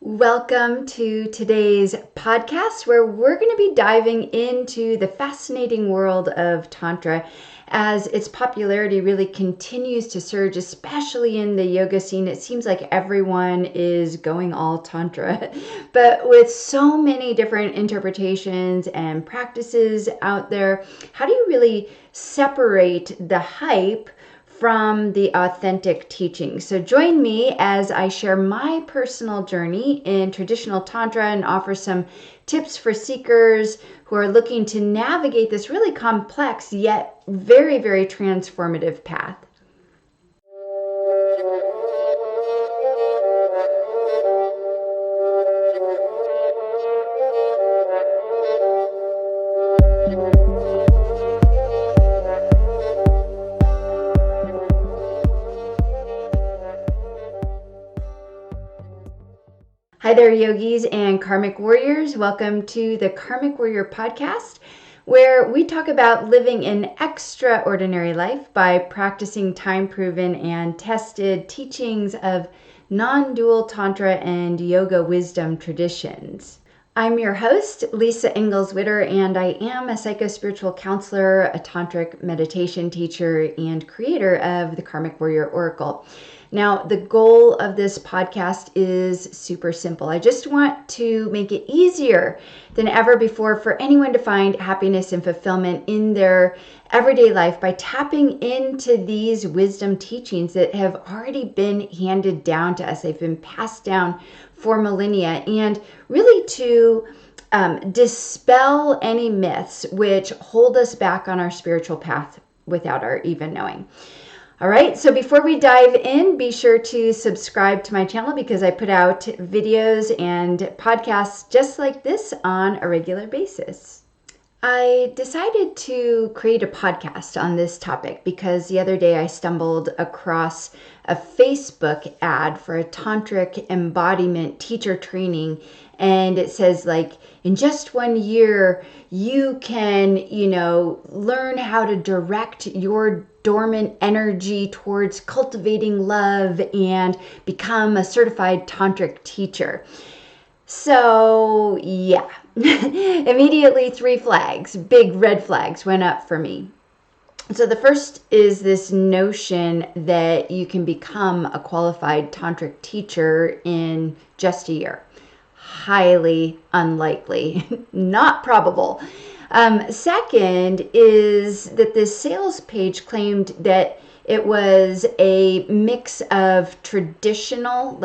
Welcome to today's podcast where we're going to be diving into the fascinating world of Tantra as its popularity really continues to surge, especially in the yoga scene. It seems like everyone is going all Tantra, but with so many different interpretations and practices out there, how do you really separate the hype from the authentic teaching? So join me as I share my personal journey in traditional Tantra and offer some tips for seekers who are looking to navigate this really complex yet very, very transformative path. Hi there, yogis and Karmic Warriors. Welcome to the Karmic Warrior Podcast, where we talk about living an extraordinary life by practicing time-proven and tested teachings of non-dual Tantra and yoga wisdom traditions. I'm your host, Lisa Engles, and I am a psychospiritual counselor, a tantric meditation teacher, and creator of the Karmic Warrior Oracle. Now, the goal of this podcast is super simple. I just want to make it easier than ever before for anyone to find happiness and fulfillment in their everyday life by tapping into these wisdom teachings that have already been handed down to us. They've been passed down for millennia, and really to dispel any myths which hold us back on our spiritual path without our even knowing. All right, so before we dive in, be sure to subscribe to my channel because I put out videos and podcasts just like this on a regular basis. I decided to create a podcast on this topic because the other day I stumbled across a Facebook ad for a tantric embodiment teacher training, and it says in just 1 year you can, learn how to direct your dormant energy towards cultivating love and become a certified tantric teacher. So yeah, immediately 3 flags, big red flags went up for me. So the first is this notion that you can become a qualified tantric teacher in just a year. Highly unlikely, not probable. Second is that this sales page claimed that it was a mix of traditional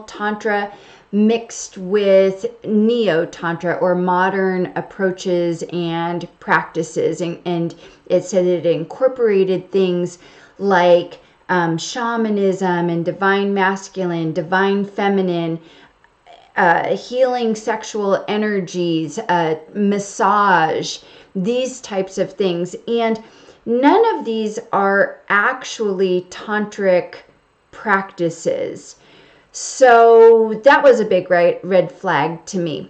Tantra mixed with neo-Tantra or modern approaches and practices. And it said it incorporated things like shamanism and divine masculine, divine feminine, healing sexual energies, massage, these types of things. And none of these are actually tantric practices. So that was a big red flag to me.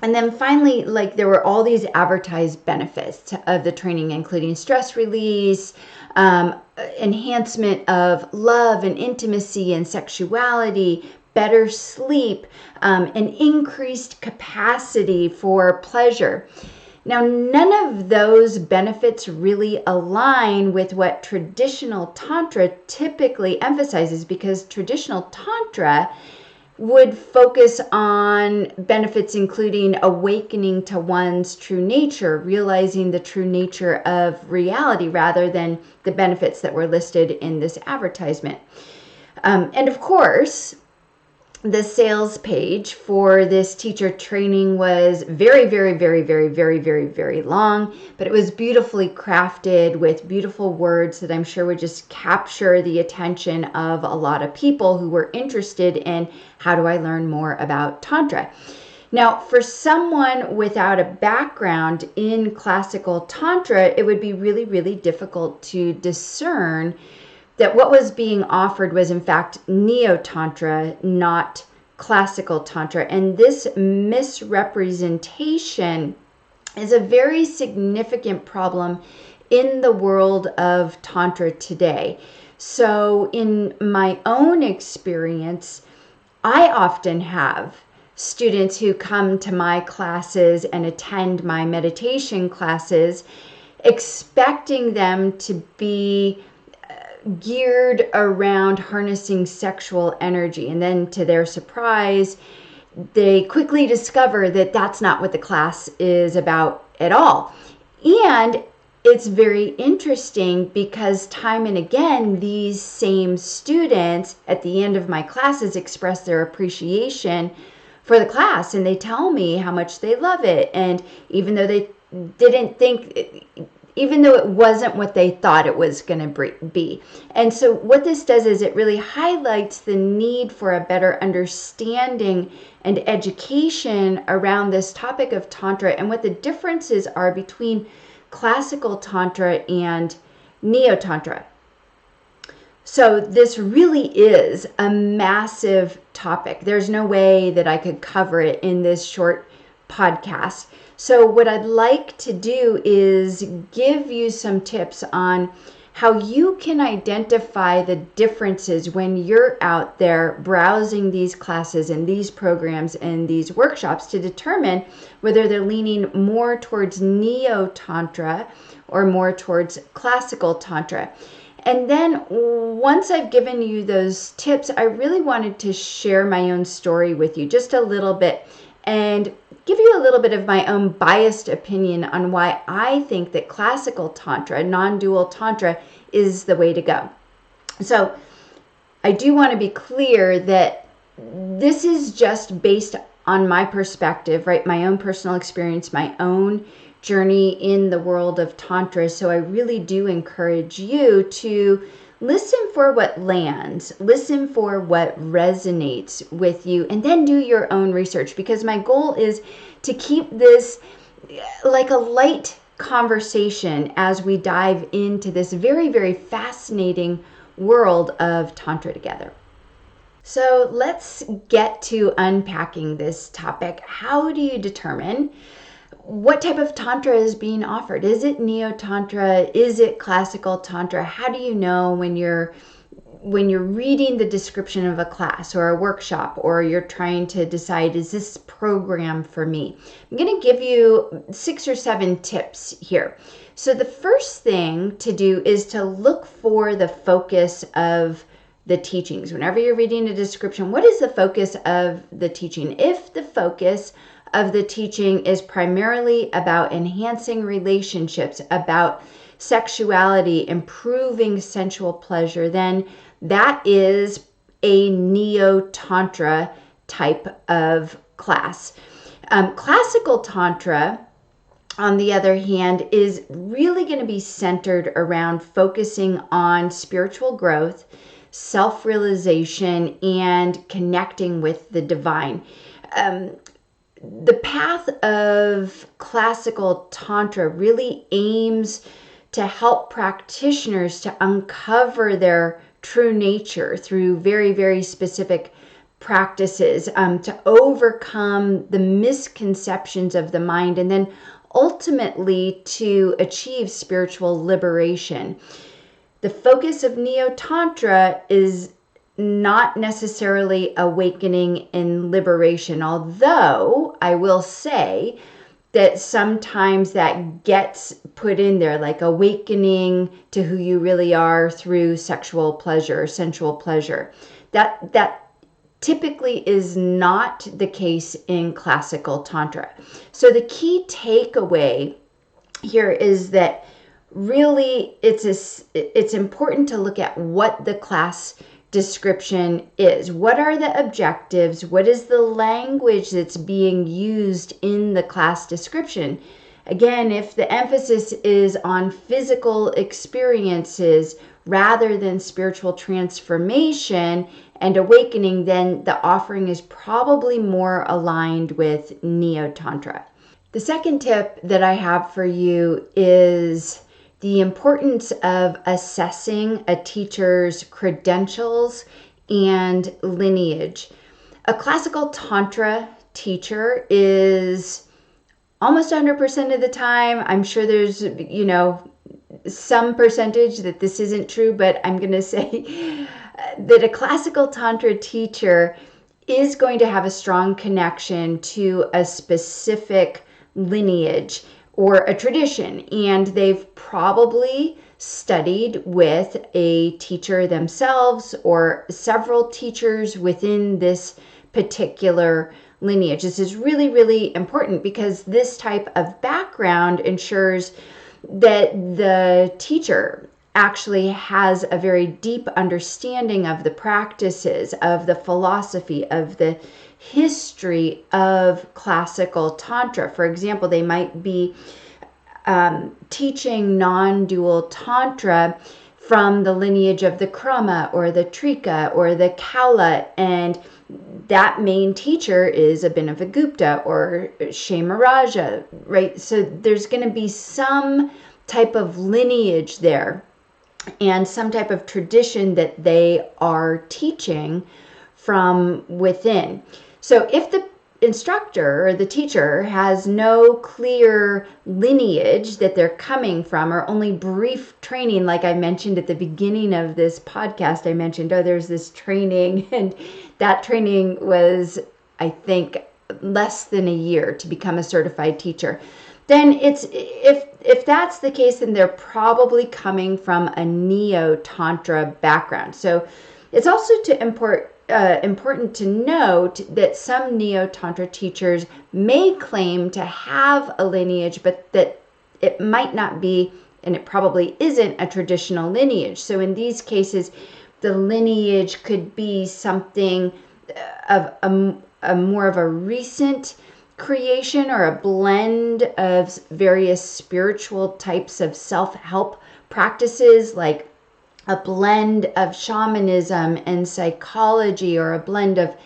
And then finally, there were all these advertised benefits of the training, including stress release, enhancement of love and intimacy and sexuality, better sleep, an increased capacity for pleasure. Now, none of those benefits really align with what traditional Tantra typically emphasizes, because traditional Tantra would focus on benefits including awakening to one's true nature, realizing the true nature of reality, rather than the benefits that were listed in this advertisement. And of course, the sales page for this teacher training was very, very, very, very, very, very, very long, but it was beautifully crafted with beautiful words that I'm sure would just capture the attention of a lot of people who were interested in how do I learn more about Tantra. Now, for someone without a background in classical Tantra, it would be really, really difficult to discern that what was being offered was in fact neo-Tantra, not classical Tantra. And this misrepresentation is a very significant problem in the world of Tantra today. So in my own experience, I often have students who come to my classes and attend my meditation classes expecting them to be geared around harnessing sexual energy. And then to their surprise, they quickly discover that that's not what the class is about at all. And it's very interesting because time and again, these same students at the end of my classes express their appreciation for the class, and they tell me how much they love it. And even though they didn't think, even though it wasn't what they thought it was going to be. And so what this does is it really highlights the need for a better understanding and education around this topic of Tantra and what the differences are between classical Tantra and Neo-Tantra. So this really is a massive topic. There's no way that I could cover it in this short podcast. So what I'd like to do is give you some tips on how you can identify the differences when you're out there browsing these classes and these programs and these workshops to determine whether they're leaning more towards Neo-Tantra or more towards classical Tantra. And then once I've given you those tips, I really wanted to share my own story with you just a little bit and give you a little bit of my own biased opinion on why I think that classical Tantra, non-dual Tantra, is the way to go. So I do want to be clear that this is just based on my perspective, right? My own personal experience, my own journey in the world of Tantra. So I really do encourage you to listen for what lands, listen for what resonates with you, and then do your own research, because my goal is to keep this like a light conversation as we dive into this very, very fascinating world of Tantra together. So let's get to unpacking this topic. How do you determine what type of Tantra is being offered? Is it Neo-Tantra? Is it classical Tantra? How do you know when you're reading the description of a class or a workshop, or you're trying to decide, is this program for me? I'm going to give you 6 or 7 tips here. So the first thing to do is to look for the focus of the teachings. Whenever you're reading a description, what is the focus of the teaching? If the focus of the teaching is primarily about enhancing relationships, about sexuality, improving sensual pleasure, then that is a Neo-Tantra type of class. Classical Tantra, on the other hand, is really going to be centered around focusing on spiritual growth, self-realization, and connecting with the divine. The path of classical Tantra really aims to help practitioners to uncover their true nature through very, very specific practices, to overcome the misconceptions of the mind, and then ultimately to achieve spiritual liberation. The focus of Neo-Tantra is not necessarily awakening and liberation, although I will say that sometimes that gets put in there, like awakening to who you really are through sexual pleasure, sensual pleasure. That typically is not the case in classical Tantra. So the key takeaway here is that really it's important to look at what the class description is. What are the objectives? What is the language that's being used in the class description? Again, if the emphasis is on physical experiences rather than spiritual transformation and awakening, then the offering is probably more aligned with Neo-Tantra. The second tip that I have for you is the importance of assessing a teacher's credentials and lineage. A classical Tantra teacher is almost 100% of the time, I'm sure there's, some percentage that this isn't true, but I'm going to say that a classical Tantra teacher is going to have a strong connection to a specific lineage or a tradition, and they've probably studied with a teacher themselves or several teachers within this particular lineage. This is really, really important because this type of background ensures that the teacher actually has a very deep understanding of the practices, of the philosophy, of the history of classical Tantra. For example, they might be teaching non-dual Tantra from the lineage of the Krama or the Trika or the Kaula, and that main teacher is Abhinavagupta or Shaimaraja, right? So there's going to be some type of lineage there and some type of tradition that they are teaching from within. So if the instructor or the teacher has no clear lineage that they're coming from, or only brief training, like I mentioned at the beginning of this podcast, I mentioned, there's this training, and that training was, I think, less than a year to become a certified teacher. Then if that's the case, then they're probably coming from a neo-tantra background. So it's also important to note that some neo-tantra teachers may claim to have a lineage, but that it might not be, and it probably isn't, a traditional lineage. So in these cases, the lineage could be something of a more of a recent creation, or a blend of various spiritual types of self-help practices, like a blend of shamanism and psychology, or a blend of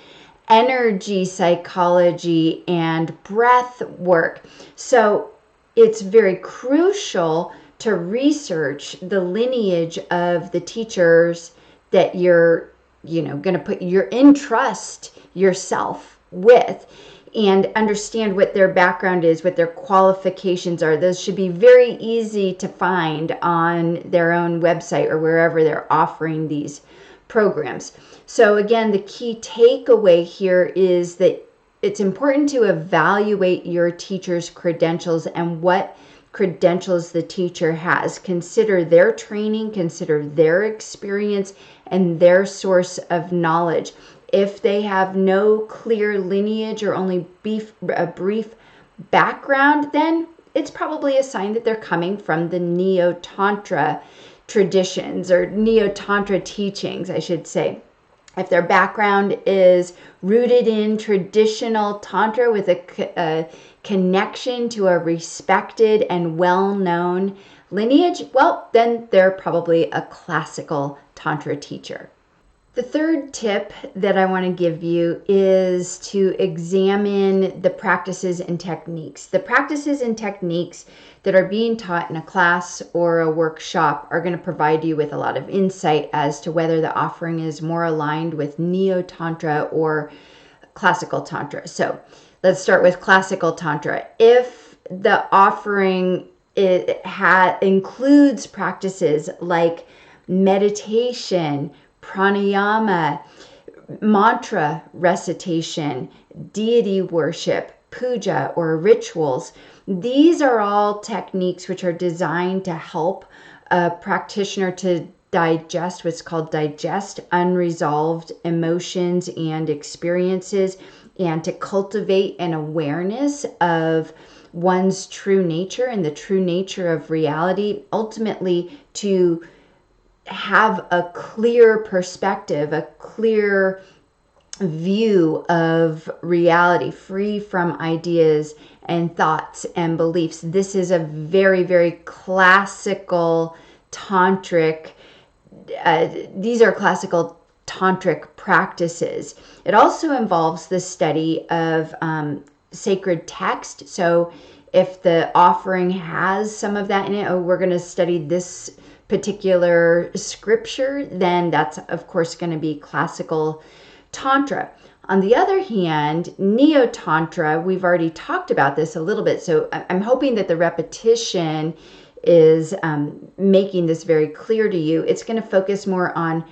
energy psychology and breath work. So it's very crucial to research the lineage of the teachers that you're going to put your entrust yourself with, and understand what their background is, what their qualifications are. Those should be very easy to find on their own website or wherever they're offering these programs. So again, the key takeaway here is that it's important to evaluate your teacher's credentials and what credentials the teacher has. Consider their training, consider their experience, and their source of knowledge. If they have no clear lineage or only a brief background, then it's probably a sign that they're coming from the Neo-Tantra traditions, or Neo-Tantra teachings, I should say. If their background is rooted in traditional Tantra with a connection to a respected and well-known lineage, well, then they're probably a classical Tantra teacher. The third tip that I want to give you is to examine the practices and techniques. The practices and techniques that are being taught in a class or a workshop are going to provide you with a lot of insight as to whether the offering is more aligned with Neo-Tantra or classical Tantra. So let's start with classical Tantra. If the offering includes practices like meditation, pranayama, mantra recitation, deity worship, puja, or rituals, these are all techniques which are designed to help a practitioner to digest unresolved emotions and experiences, and to cultivate an awareness of one's true nature and the true nature of reality, ultimately to have a clear perspective, a clear view of reality, free from ideas and thoughts and beliefs. This is a very, very classical tantric, these are classical tantric practices. It also involves the study of sacred text. So if the offering has some of that in it, we're going to study this particular scripture, then that's of course going to be classical Tantra. On the other hand, Neo-Tantra, we've already talked about this a little bit, so I'm hoping that the repetition is making this very clear to you. It's going to focus more on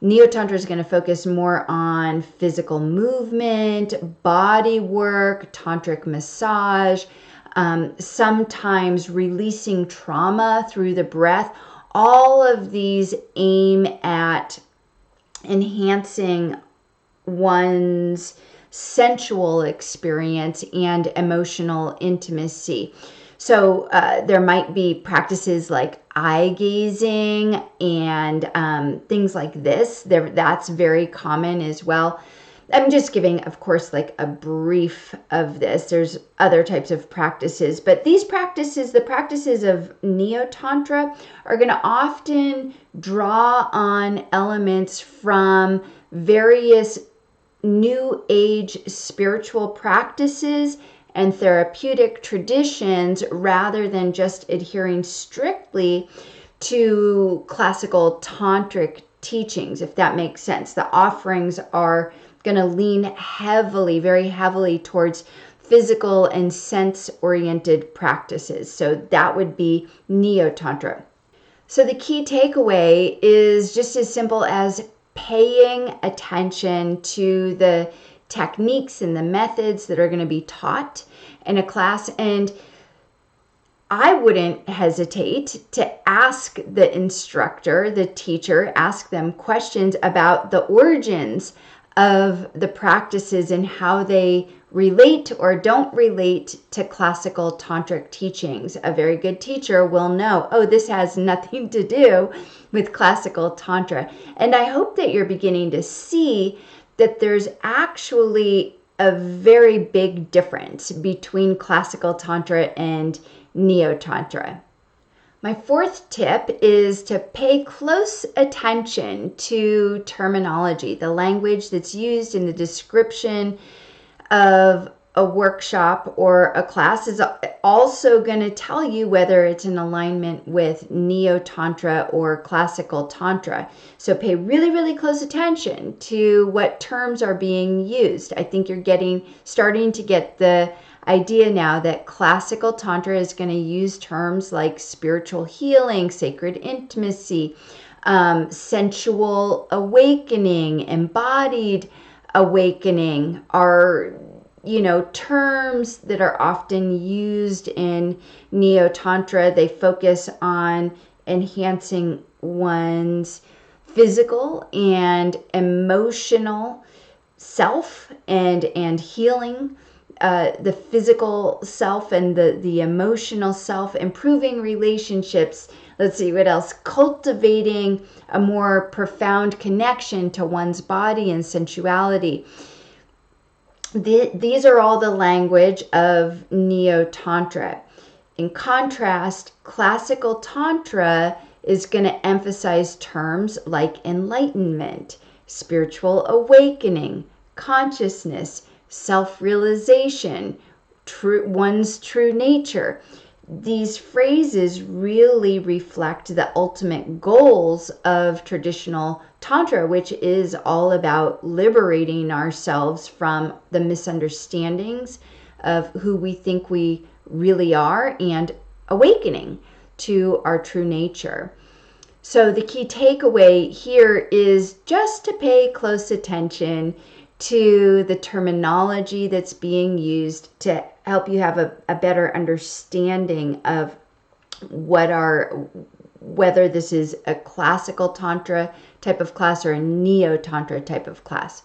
Neo-Tantra is going to focus more on physical movement, body work, tantric massage, sometimes releasing trauma through the breath. All of these aim at enhancing one's sensual experience and emotional intimacy. So there might be practices like eye gazing and things like this. That's very common as well. I'm just giving, of course, like a brief of this. There's other types of practices, but these practices, the practices of Neo-Tantra, are going to often draw on elements from various New Age spiritual practices and therapeutic traditions rather than just adhering strictly to classical tantric teachings, if that makes sense. The offerings are going to lean heavily, very heavily towards physical and sense-oriented practices. So that would be Neo-Tantra. So the key takeaway is just as simple as paying attention to the techniques and the methods that are going to be taught in a class. And I wouldn't hesitate to ask the instructor, the teacher, ask them questions about the origins of the practices and how they relate or don't relate to classical tantric teachings. A very good teacher will know, oh, this has nothing to do with classical tantra. And I hope that you're beginning to see that there's actually a very big difference between classical tantra and Neo-Tantra. My fourth tip is to pay close attention to terminology. The language that's used in the description of a workshop or a class is also going to tell you whether it's in alignment with Neo-Tantra or classical Tantra. So pay really, really close attention to what terms are being used. I think you're starting to get the idea now that classical Tantra is going to use terms like spiritual healing, sacred intimacy, sensual awakening, embodied awakening are, terms that are often used in Neo-Tantra. They focus on enhancing one's physical and emotional self and healing the physical self and the emotional self, improving relationships. Let's see what else. Cultivating a more profound connection to one's body and sensuality. These are all the language of Neo-Tantra. In contrast, classical Tantra is going to emphasize terms like enlightenment, spiritual awakening, consciousness, self-realization, one's true nature. These phrases really reflect the ultimate goals of traditional Tantra, which is all about liberating ourselves from the misunderstandings of who we think we really are and awakening to our true nature. So the key takeaway here is just to pay close attention to the terminology that's being used to help you have a better understanding of whether this is a classical Tantra type of class or a Neo-Tantra type of class.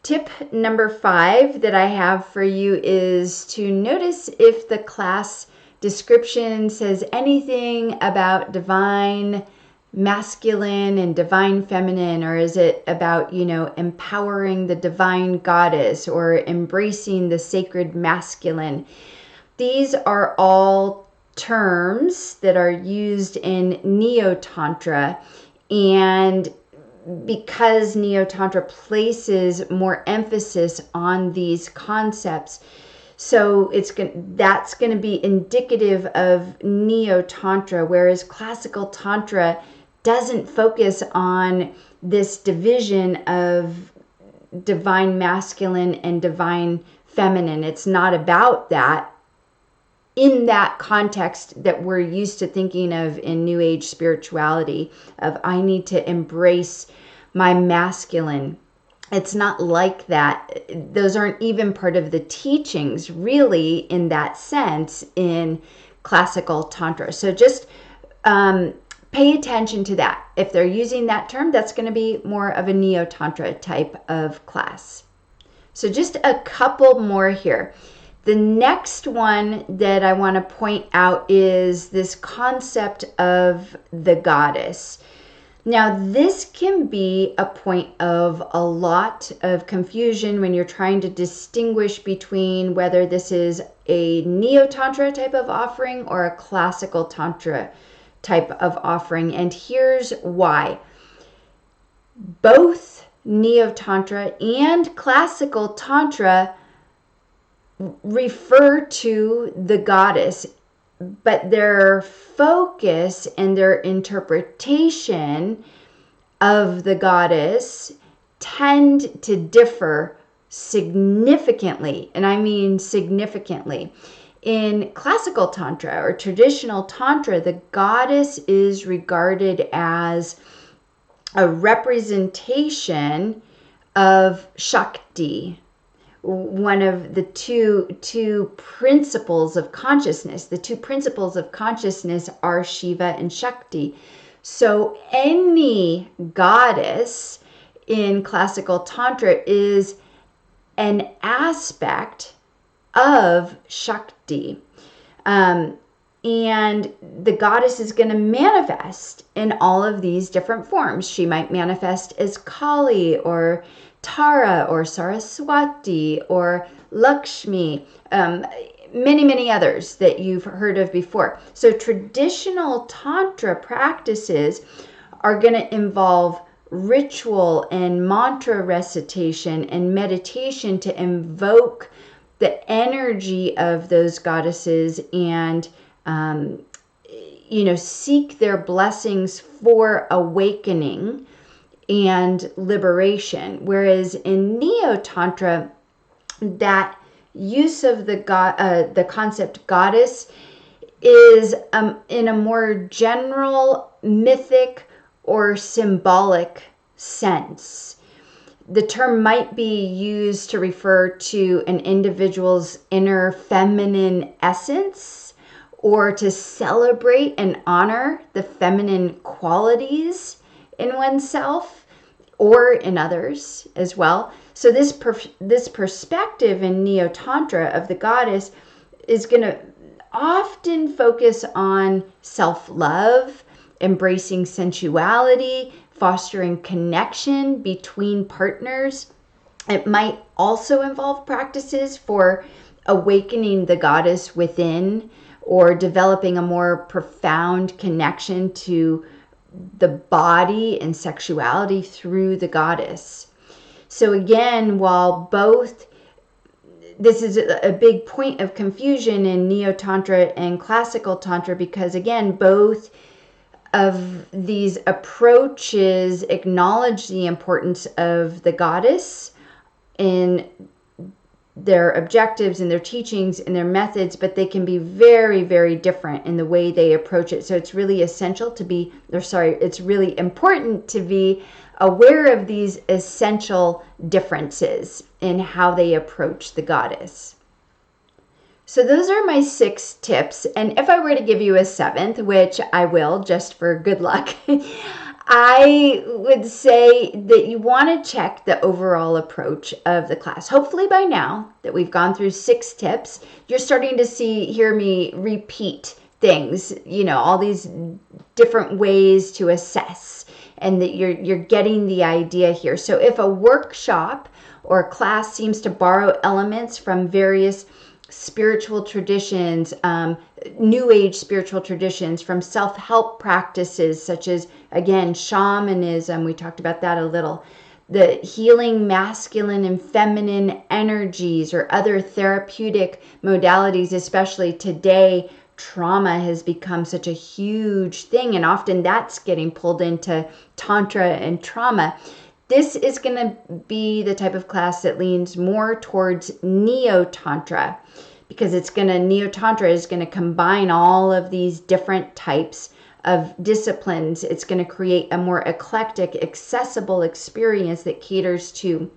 Tip number 5 that I have for you is to notice if the class description says anything about divine masculine and divine feminine, or is it about, empowering the divine goddess or embracing the sacred masculine? These are all terms that are used in Neo-Tantra, and because Neo-Tantra places more emphasis on these concepts, so that's going to be indicative of Neo-Tantra, whereas classical Tantra doesn't focus on this division of divine masculine and divine feminine. It's not about that in that context that we're used to thinking of in New Age spirituality, of I need to embrace my masculine. It's not like that. Those aren't even part of the teachings, really, in that sense, in classical Tantra. So just pay attention to that. If they're using that term, that's going to be more of a Neo-Tantra type of class. So just a couple more here. The next one that I want to point out is this concept of the goddess. Now, this can be a point of a lot of confusion when you're trying to distinguish between whether this is a Neo-Tantra type of offering or a classical Tantra type of offering. And here's why. Both Neo-Tantra and classical Tantra refer to the goddess, but their focus and their interpretation of the goddess tend to differ significantly, and I mean significantly. In classical Tantra or traditional Tantra, the goddess is regarded as a representation of Shakti, one of the two principles of consciousness. The two principles of consciousness are Shiva and Shakti. So any goddess in classical Tantra is an aspect of Shakti. And the goddess is going to manifest in all of these different forms. She might manifest as Kali or Tara or Saraswati or Lakshmi, many others that you've heard of before. So traditional Tantra practices are going to involve ritual and mantra recitation and meditation to invoke the energy of those goddesses and seek their blessings for awakening and liberation. Whereas in Neo-Tantra, that use of the concept goddess is in a more general, mythic, or symbolic sense. The term might be used to refer to an individual's inner feminine essence, or to celebrate and honor the feminine qualities in oneself or in others as well. So this perspective in Neo-Tantra of the goddess is going to often focus on self-love, embracing sensuality, fostering connection between partners. It might also involve practices for awakening the goddess within, or developing a more profound connection to the body and sexuality through the goddess. So again, while this is a big point of confusion in Neo-Tantra and classical Tantra, because again, both of these approaches acknowledge the importance of the goddess in their objectives and their teachings and their methods, but they can be very, very different in the way they approach it. So it's really it's really important to be aware of these essential differences in how they approach the goddess. So those are my 6 tips. And if I were to give you a 7th, which I will just for good luck, I would say that you want to check the overall approach of the class. Hopefully by now that we've gone through 6 tips, you're starting to hear me repeat things, all these different ways to assess, and that you're getting the idea here. So if a workshop or class seems to borrow elements from various spiritual traditions, New Age spiritual traditions, from self-help practices such as, again, shamanism, we talked about that a little, the healing masculine and feminine energies, or other therapeutic modalities, especially today, trauma has become such a huge thing, and often that's getting pulled into Tantra and trauma. This is going to be the type of class that leans more towards Neo-Tantra, because Neo-Tantra is going to combine all of these different types of disciplines. It's going to create a more eclectic, accessible experience that caters to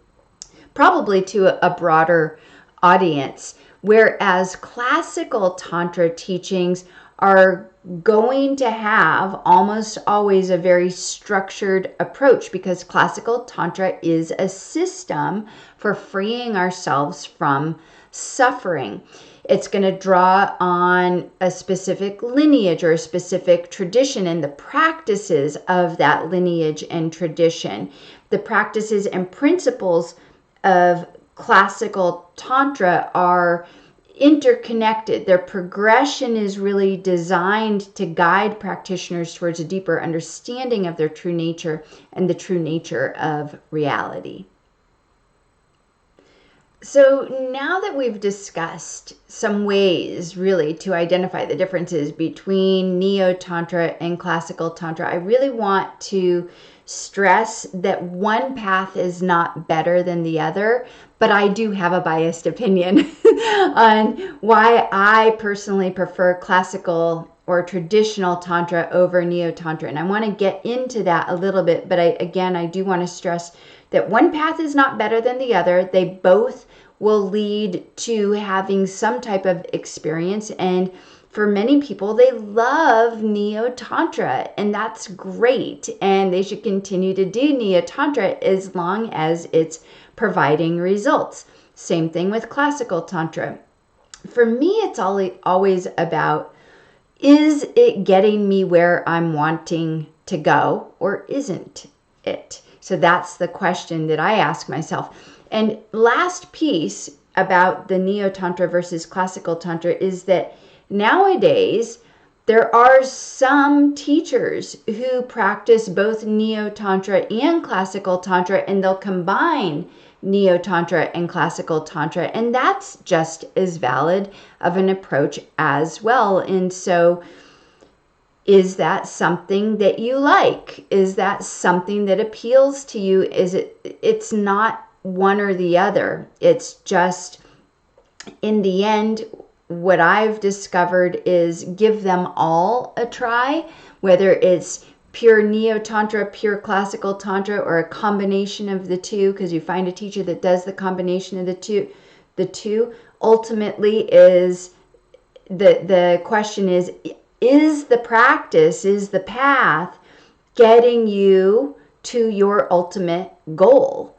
probably to a broader audience. Whereas classical Tantra teachings are going to have almost always a very structured approach, because classical Tantra is a system for freeing ourselves from suffering. It's going to draw on a specific lineage or a specific tradition and the practices of that lineage and tradition. The practices and principles of classical Tantra are interconnected. Their progression is really designed to guide practitioners towards a deeper understanding of their true nature and the true nature of reality. So now that we've discussed some ways really to identify the differences between Neo-Tantra and Classical Tantra, I really want to stress that one path is not better than the other, but I do have a biased opinion on why I personally prefer classical or traditional Tantra over Neo-Tantra. And I want to get into that a little bit, but I do want to stress that one path is not better than the other. They both will lead to having some type of experience. And for many people, they love Neo-Tantra, and that's great. And they should continue to do Neo-Tantra as long as it's providing results. Same thing with Classical Tantra. For me, it's always about, is it getting me where I'm wanting to go, or isn't it? So that's the question that I ask myself. And last piece about the Neo-Tantra versus Classical Tantra is that nowadays there are some teachers who practice both Neo-Tantra and Classical Tantra, and they'll combine Neo-Tantra and Classical Tantra, and that's just as valid of an approach as well. And so is that something that you like? Is that something that appeals to you? It's not one or the other. It's just, in the end, what I've discovered is give them all a try, whether it's pure Neo-Tantra, pure Classical Tantra, or a combination of the two, because you find a teacher that does the combination of the two ultimately is the question is the practice, is the path getting you to your ultimate goal?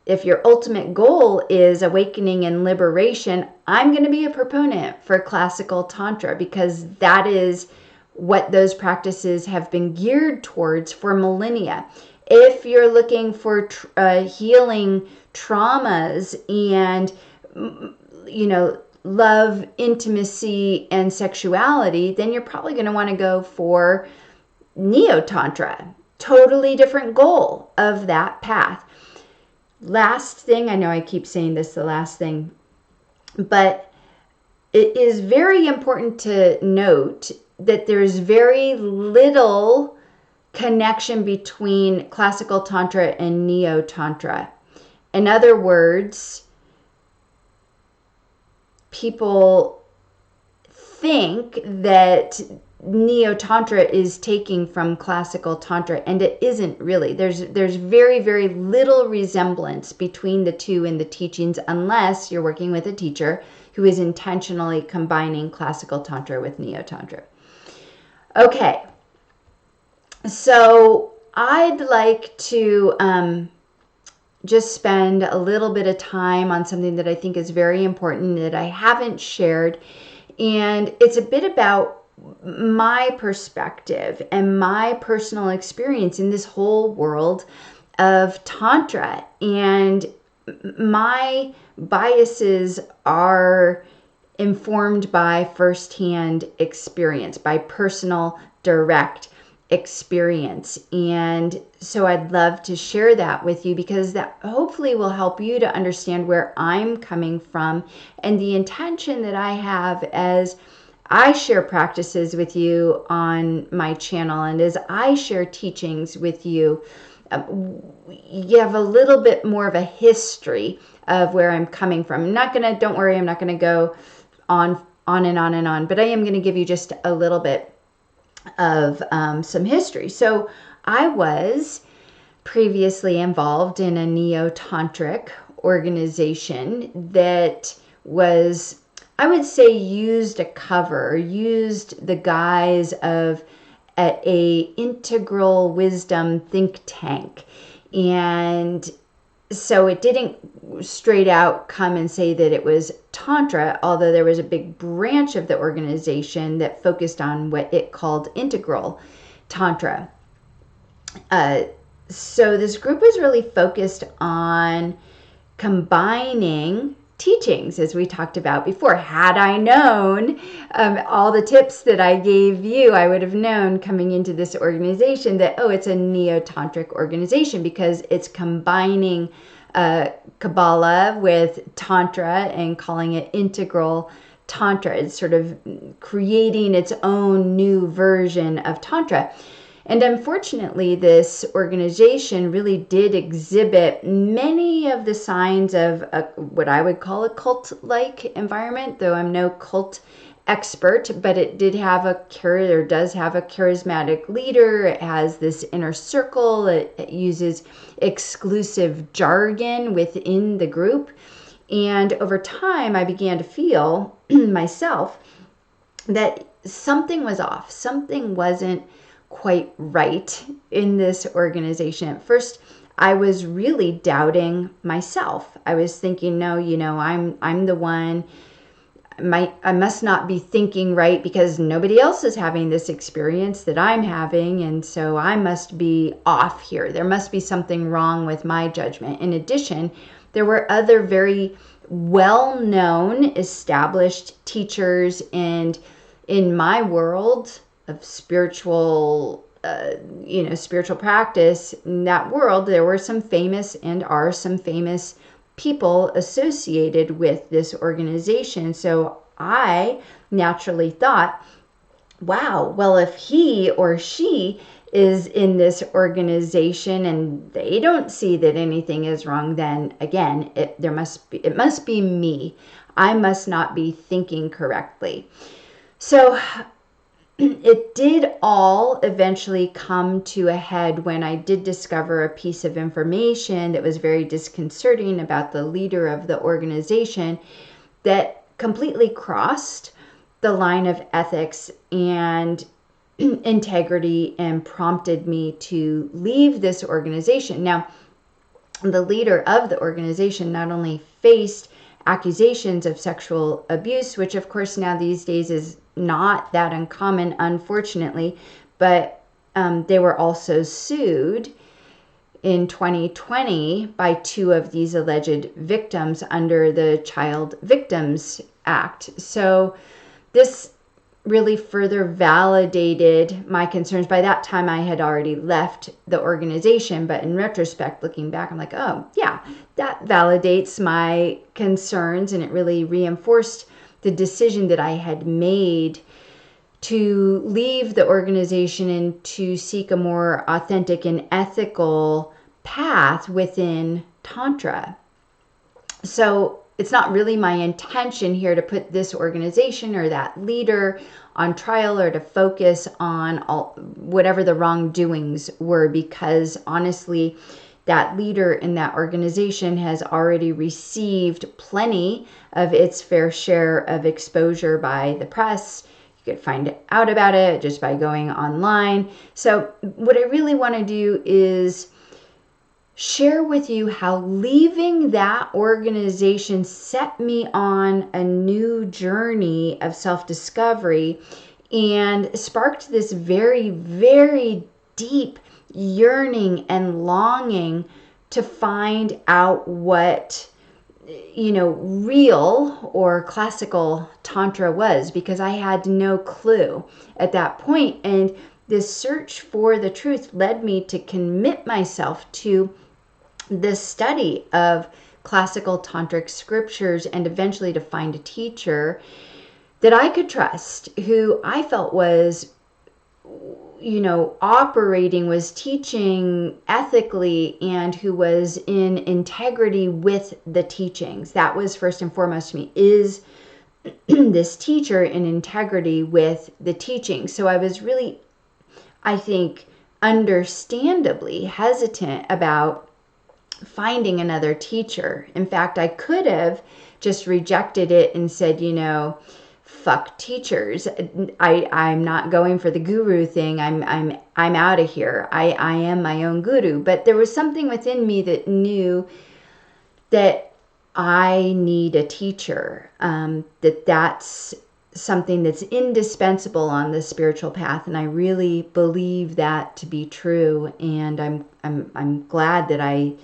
If your ultimate goal is awakening and liberation, I'm going to be a proponent for Classical Tantra, because that is what those practices have been geared towards for millennia. If you're looking for healing traumas and, love, intimacy, and sexuality, then you're probably going to want to go for Neo-Tantra. Totally different goal of that path. Last thing, I know I keep saying this, the last thing, but it is very important to note that there's very little connection between Classical Tantra and Neo-Tantra. In other words, people think that Neo-Tantra is taking from Classical Tantra, and it isn't really. There's very, very little resemblance between the two in the teachings, unless you're working with a teacher who is intentionally combining Classical Tantra with Neo-Tantra. Okay, so I'd like to just spend a little bit of time on something that I think is very important that I haven't shared, and it's a bit about my perspective and my personal experience in this whole world of Tantra. And my biases are informed by firsthand experience, by personal, direct experience. And so I'd love to share that with you, because that hopefully will help you to understand where I'm coming from and the intention that I have as I share practices with you on my channel, and as I share teachings with you, you have a little bit more of a history of where I'm coming from. Don't worry, I'm not gonna go on and on and on, but I am gonna give you just a little bit. of some history. So I was previously involved in a neo-tantric organization that was, I would say, used the guise of a integral wisdom think tank. And so it didn't straight out come and say that it was Tantra, although there was a big branch of the organization that focused on what it called integral Tantra. So this group was really focused on combining teachings, as we talked about before. Had I known all the tips that I gave you, I would have known coming into this organization that, it's a neo-tantric organization, because it's combining Kabbalah with Tantra and calling it integral Tantra. It's sort of creating its own new version of Tantra. And unfortunately, this organization really did exhibit many of the signs of what I would call a cult-like environment, though I'm no cult expert, but it does have a charismatic leader. It has this inner circle. It uses exclusive jargon within the group. And over time, I began to feel myself that something was off. Something wasn't quite right in this organization. At first, I was really doubting myself. I was thinking, no, I'm the one. I must not be thinking right, because nobody else is having this experience that I'm having, and so I must be off here. There must be something wrong with my judgment. In addition, there were other very well-known, established teachers, and in my world of spiritual practice, in that world, there were some famous and are some famous people associated with this organization. So I naturally thought, wow, well, if he or she is in this organization and they don't see that anything is wrong, then again, it must be me. I must not be thinking correctly. So it did all eventually come to a head when I did discover a piece of information that was very disconcerting about the leader of the organization that completely crossed the line of ethics and integrity and prompted me to leave this organization. Now, the leader of the organization not only faced accusations of sexual abuse, which of course now these days is not that uncommon, unfortunately, but they were also sued in 2020 by two of these alleged victims under the Child Victims Act. So this really further validated my concerns. By that time, I had already left the organization, but in retrospect, looking back, I'm like, oh, yeah, that validates my concerns, and it really reinforced the decision that I had made to leave the organization and to seek a more authentic and ethical path within Tantra. So it's not really my intention here to put this organization or that leader on trial or to focus on whatever the wrongdoings were, because honestly, that leader in that organization has already received plenty of its fair share of exposure by the press. You could find out about it just by going online. So what I really want to do is share with you how leaving that organization set me on a new journey of self-discovery and sparked this very, very deep yearning and longing to find out what, real or classical Tantra was, because I had no clue at that point. And this search for the truth led me to commit myself to this study of classical tantric scriptures and eventually to find a teacher that I could trust, who I felt was, was teaching ethically and who was in integrity with the teachings. That was first and foremost to me. Is this teacher in integrity with the teachings? So I was really I think, understandably hesitant about finding another teacher. In fact, I could have just rejected it and said, fuck teachers. I'm not going for the guru thing. I'm out of here. I am my own guru. But there was something within me that knew that I need a teacher. That's something that's indispensable on the spiritual path, and I really believe that to be true. And I'm glad that I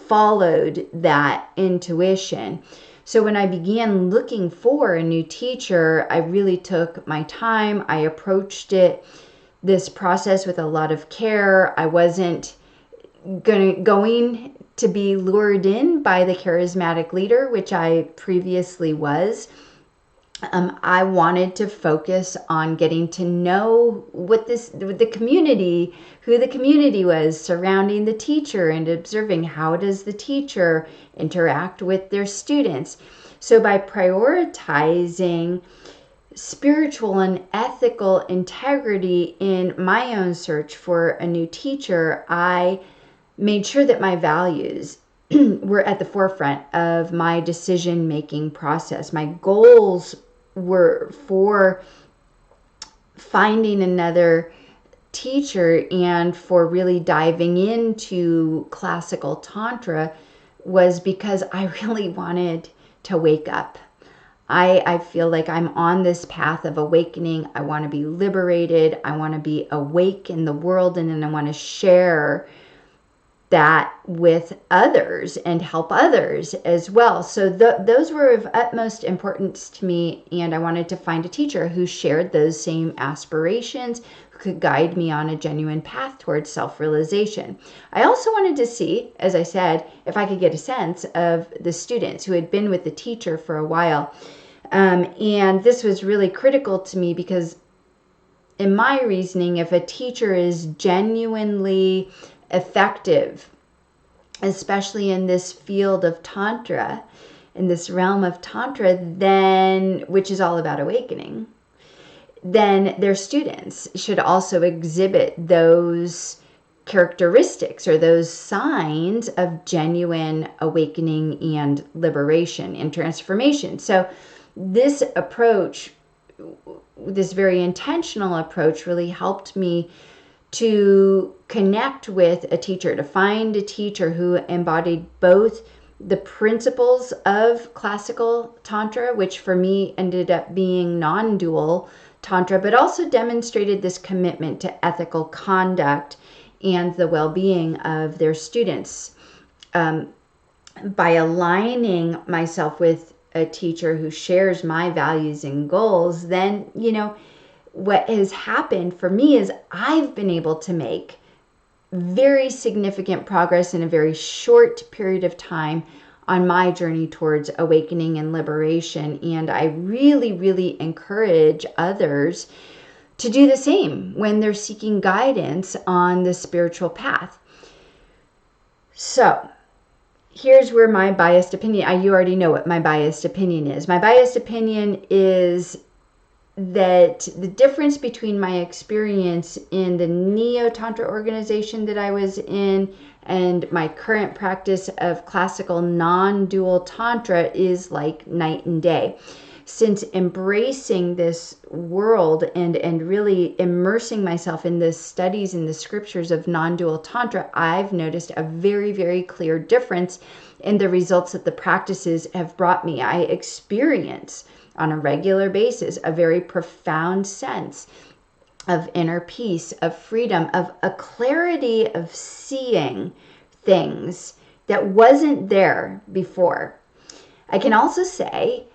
followed that intuition. So when I began looking for a new teacher, I really took my time. I approached this process with a lot of care. I wasn't going to be lured in by the charismatic leader, which I previously was. I wanted to focus on getting to know who the community was surrounding the teacher, and observing how does the teacher interact with their students. So by prioritizing spiritual and ethical integrity in my own search for a new teacher, I made sure that my values were at the forefront of my decision-making process. My goals were for finding another teacher and for really diving into classical Tantra was because I really wanted to wake up. I feel like I'm on this path of awakening. I want to be liberated. I want to be awake in the world, and then I want to share that with others and help others as well. So those were of utmost importance to me, and I wanted to find a teacher who shared those same aspirations, who could guide me on a genuine path towards self-realization. I also wanted to see, as I said, if I could get a sense of the students who had been with the teacher for a while. And this was really critical to me because in my reasoning, if a teacher is genuinely effective, especially in this field of Tantra, in this realm of Tantra, then, which is all about awakening, then their students should also exhibit those characteristics or those signs of genuine awakening and liberation and transformation. So this approach, this very intentional approach, really helped me to connect with a teacher, to find a teacher who embodied both the principles of classical Tantra, which for me ended up being non-dual Tantra, but also demonstrated this commitment to ethical conduct and the well-being of their students. By aligning myself with a teacher who shares my values and goals, then, what has happened for me is I've been able to make very significant progress in a very short period of time on my journey towards awakening and liberation. And I really, really encourage others to do the same when they're seeking guidance on the spiritual path. So here's where my biased opinion, you already know what my biased opinion is. My biased opinion is that the difference between my experience in the Neo-Tantra organization that I was in and my current practice of classical non-dual Tantra is like night and day. Since embracing this world and really immersing myself in the studies and the scriptures of non-dual Tantra, I've noticed a very, very clear difference in the results that the practices have brought me. I experience on a regular basis a very profound sense of inner peace, of freedom, of a clarity of seeing things that wasn't there before. I can also say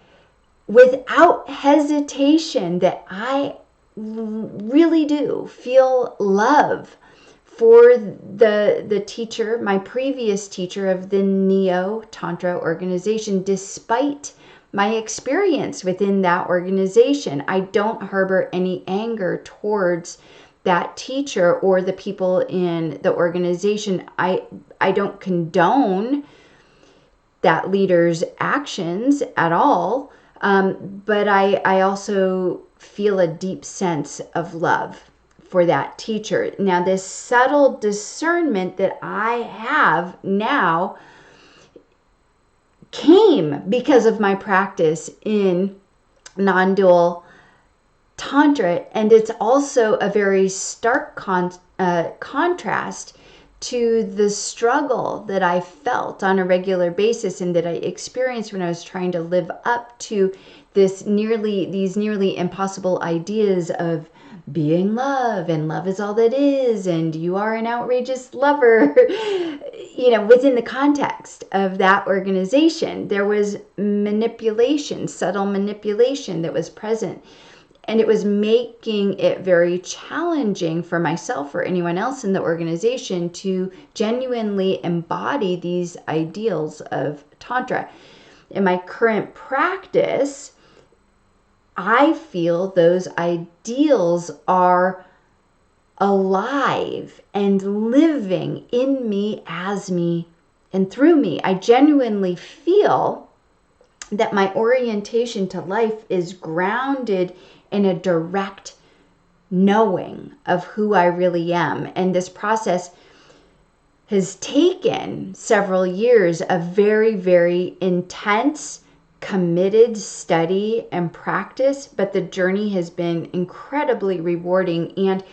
without hesitation that I really do feel love for the teacher, my previous teacher of the Neo-Tantra organization, despite my experience within that organization. I don't harbor any anger towards that teacher or the people in the organization. I don't condone that leader's actions at all, but I also feel a deep sense of love for that teacher. Now, this subtle discernment that I have now came because of my practice in non-dual Tantra, and it's also a very stark contrast to the struggle that I felt on a regular basis and that I experienced when I was trying to live up to these nearly impossible ideas of being love, and love is all that is, and you are an outrageous lover. Within the context of that organization, there was manipulation, subtle manipulation that was present. And it was making it very challenging for myself or anyone else in the organization to genuinely embody these ideals of Tantra. In my current practice, I feel those ideals are alive and living in me, as me, and through me. I genuinely feel that my orientation to life is grounded in a direct knowing of who I really am. And this process has taken several years of very, very intense, committed study and practice, but the journey has been incredibly rewarding, and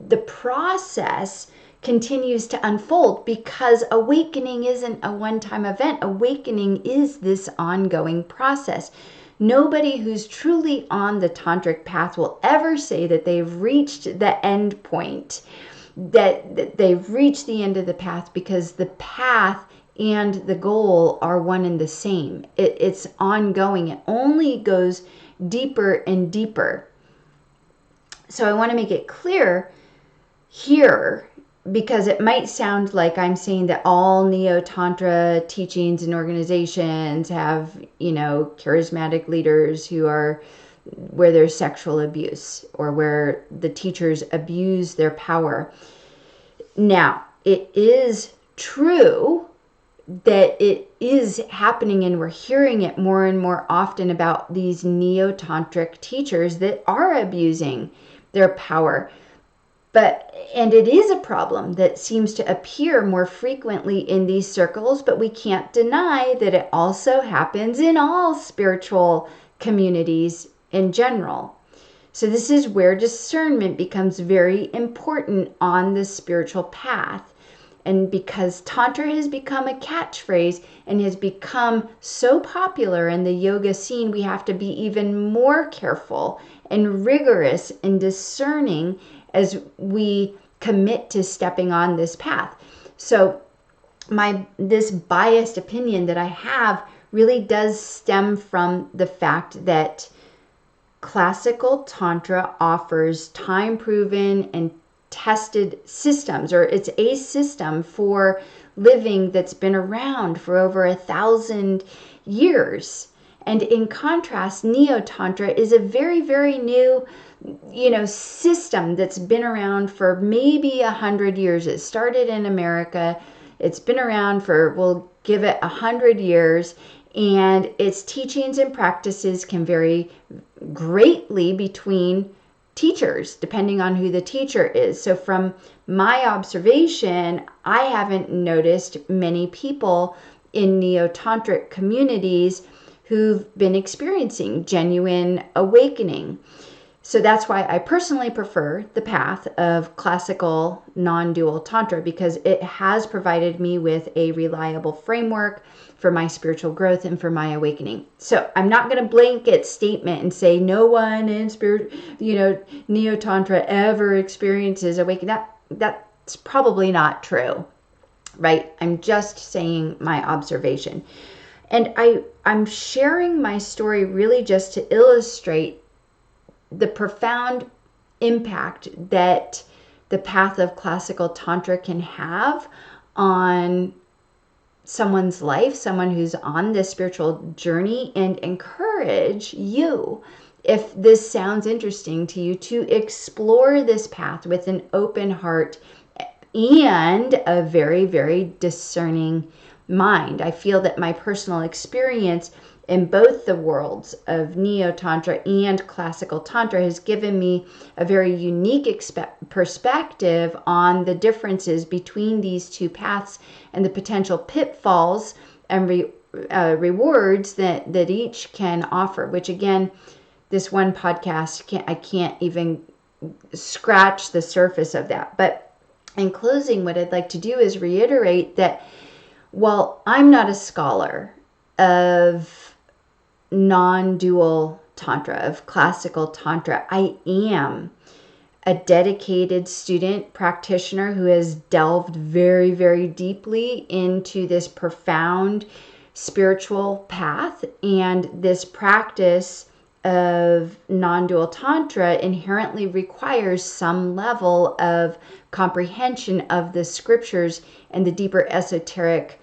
the process continues to unfold because awakening isn't a one-time event. Awakening is this ongoing process. Nobody who's truly on the tantric path will ever say that they've reached the end point, that they've reached the end of the path, because the path and the goal are one and the same. It's ongoing. It only goes deeper and deeper. So I want to make it clear here, because it might sound like I'm saying that all Neo-Tantra teachings and organizations have, charismatic leaders where there's sexual abuse or where the teachers abuse their power. Now, it is true that it is happening, and we're hearing it more and more often about these Neo-Tantric teachers that are abusing their power. And it is a problem that seems to appear more frequently in these circles, but we can't deny that it also happens in all spiritual communities in general. So this is where discernment becomes very important on the spiritual path. And because Tantra has become a catchphrase and has become so popular in the yoga scene, we have to be even more careful and rigorous and discerning as we commit to stepping on this path. So this biased opinion that I have really does stem from the fact that classical Tantra offers time-proven and tested systems, or it's a system for living that's been around for over 1,000 years. And in contrast, Neo-Tantra is a very, very new system that's been around for maybe 100 years. It started in America. It's been around for, we'll give it 100 years. And its teachings and practices can vary greatly between teachers, depending on who the teacher is. So from my observation, I haven't noticed many people in Neo-Tantric communities who've been experiencing genuine awakening. So that's why I personally prefer the path of classical non-dual Tantra, because it has provided me with a reliable framework for my spiritual growth and for my awakening. So I'm not going to blanket statement and say no one in Neo-Tantra ever experiences awakening. That's probably not true, right? I'm just saying my observation. And I'm sharing my story really just to illustrate the profound impact that the path of classical Tantra can have on someone's life, someone who's on this spiritual journey, and encourage you, if this sounds interesting to you, to explore this path with an open heart and a very, very discerning mind. I feel that my personal experience in both the worlds of Neo-Tantra and Classical Tantra has given me a very unique perspective on the differences between these two paths and the potential pitfalls and rewards that each can offer, which again, this one podcast, I can't even scratch the surface of that. But in closing, what I'd like to do is reiterate that while I'm not a scholar of non-dual Tantra, of Classical Tantra, I am a dedicated student practitioner who has delved very, very deeply into this profound spiritual path. And this practice of non-dual Tantra inherently requires some level of comprehension of the scriptures and the deeper esoteric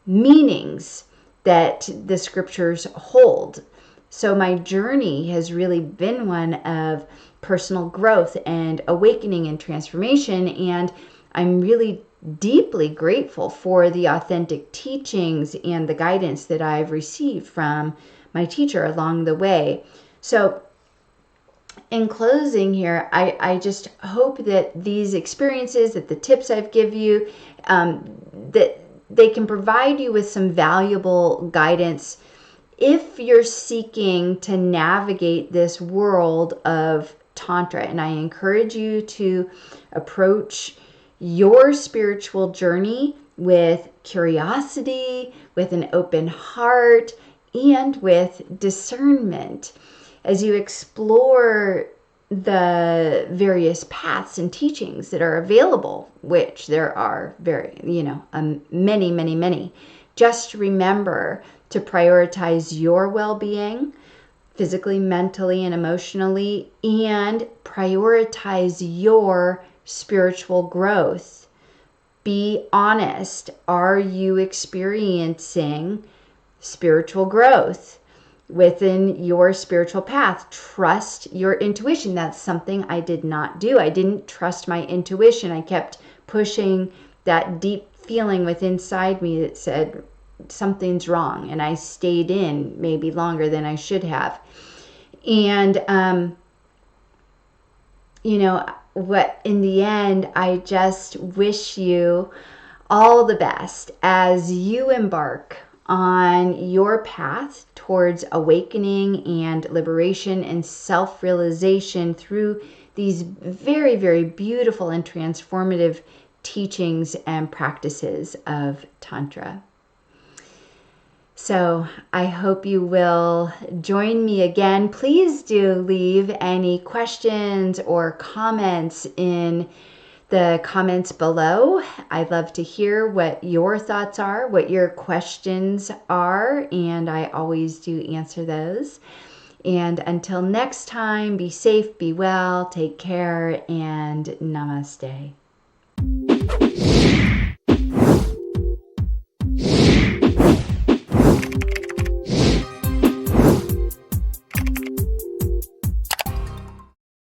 meanings that the scriptures hold. So my journey has really been one of personal growth and awakening and transformation, and I'm really deeply grateful for the authentic teachings and the guidance that I've received from my teacher along the way. So in closing here, I just hope that these experiences, that the tips I've given you, that they can provide you with some valuable guidance if you're seeking to navigate this world of Tantra. And I encourage you to approach your spiritual journey with curiosity, with an open heart, and with discernment as you explore the various paths and teachings that are available, which there are many. Just remember to prioritize your well-being, physically, mentally, and emotionally, and prioritize your spiritual growth. Be honest. Are you experiencing spiritual growth within your spiritual path? Trust your intuition. That's something I did not do. I didn't trust my intuition. I kept pushing that deep feeling within inside me that said something's wrong, and I stayed in maybe longer than I should have. And what in the end, I just wish you all the best as you embark on your path towards awakening and liberation and self-realization through these very, very beautiful and transformative teachings and practices of Tantra. So I hope you will join me again. Please do leave any questions or comments in the comments below. I'd love to hear what your thoughts are, what your questions are, and I always do answer those. And until next time, be safe, be well, take care, and namaste.